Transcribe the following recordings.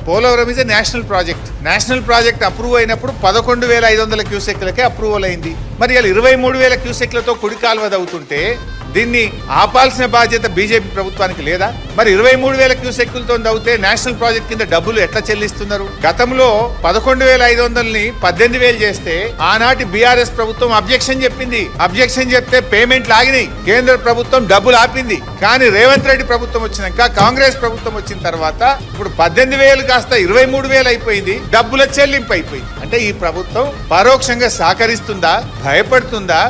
Polavaram is national project approve అయినప్పుడు 11,500 క్యూసెక్లకే approval అయింది. మరి ఇలా 23,000 క్యూసెక్లతో కుడి కాలువ అవుతుంటే దీన్ని ఆపాల్సిన బాధ్యత బీజేపీ ప్రభుత్వానికి లేదా? మరి 23,000 క్యూసెక్లతో దవ్వుతే నేషనల్ ప్రాజెక్ట్ కింద డబ్బులు ఎట్లా చెల్లిస్తున్నారు? గతంలో 11,500ని 18,000 చేస్తే ఆనాటి బీఆర్ఎస్ ప్రభుత్వం అబ్జెక్షన్ చెప్పింది. అబ్జెక్షన్ చెప్తే పేమెంట్లు ఆగినాయి, కేంద్ర ప్రభుత్వం డబ్బులు ఆపింది. కానీ రేవంత్ రెడ్డి ప్రభుత్వం వచ్చినాక, కాంగ్రెస్ ప్రభుత్వం వచ్చిన తర్వాత ఇప్పుడు 18,000 కాస్త 23,000 అయిపోయింది, డబ్బుల చెల్లింపు అయిపోయింది. అంటే ఈ ప్రభుత్వం పరోక్షంగా సహకరిస్తుందా, భయపడుతుందా,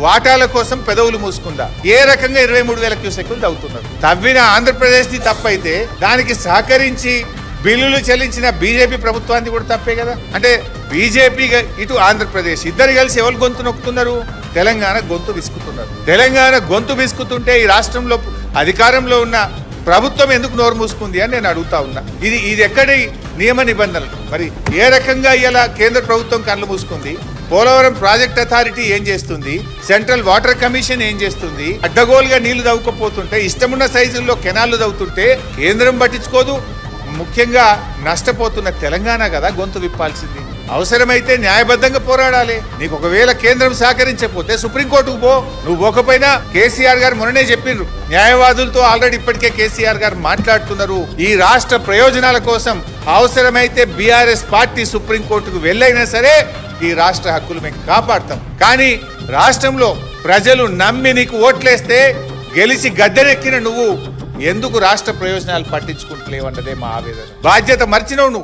వాటాల కోసం పెదవులు మూసుకుందా? ఏ రకంగా 23,000 క్యూసెక్లు తవ్వుతున్నారు? తవ్విన ఆంధ్రప్రదేశ్ ది తప్పైతే దానికి సహకరించి బిల్లులు చెల్లించిన బీజేపీ ప్రభుత్వాన్ని కూడా తప్పే కదా. అంటే బీజేపీ ఇటు ఆంధ్రప్రదేశ్ ఇద్దరు కలిసి ఎవరు గొంతు నొక్కుతున్నారు? తెలంగాణ గొంతు విసుకుతున్నారు. తెలంగాణ గొంతు విసుకుతుంటే ఈ రాష్ట్రంలో అధికారంలో ఉన్న ప్రభుత్వం ఎందుకు నోరు మూసుకుంది అని నేను అడుగుతా ఉన్నా. ఇది ఎక్కడి నియమ నిబంధనలు? మరి ఏ రకంగా ఇలా కేంద్ర ప్రభుత్వం కళ్ళు మూసుకుంది? పోలవరం ప్రాజెక్ట్ అథారిటీ ఏం చేస్తుంది? సెంట్రల్ వాటర్ కమిషన్ ఏం చేస్తుంది? అడ్డగోలుగా నీళ్లు దవ్వుకపోతుంటే, ఇష్టమున్న సైజుల్లో కెనాళ్లు దవ్వుతుంటే కేంద్రం పట్టించుకోదు. ముఖ్యంగా నష్టపోతున్న తెలంగాణ కదా గొంతు విప్పాల్సింది. అవసరమైతే న్యాయబద్ధంగా పోరాడాలి. నీకు ఒకవేళ కేంద్రం సహకరించకపోతే సుప్రీంకోర్టుకు పో. నువ్వు పోకపోయినా కేసీఆర్ గారు మొన్ననే చెప్పిండ్రు, న్యాయవాదులతో ఆల్రెడీ ఇప్పటికే కేసీఆర్ గారు మాట్లాడుతున్నారు. ఈ రాష్ట్ర ప్రయోజనాల కోసం అవసరమైతే బీఆర్ఎస్ పార్టీ సుప్రీంకోర్టుకు వెళ్ళైనా సరే ఈ రాష్ట్ర హక్కులు మేము కాపాడతాం. కానీ రాష్ట్రంలో ప్రజలు నమ్మి నీకు ఓట్లేస్తే గెలిచి గద్దెనెక్కిన నువ్వు ఎందుకు రాష్ట్ర ప్రయోజనాలు పట్టించుకుంటలేవన్నదే మా ఆవేదన. బాధ్యత మర్చినవు నువ్వు.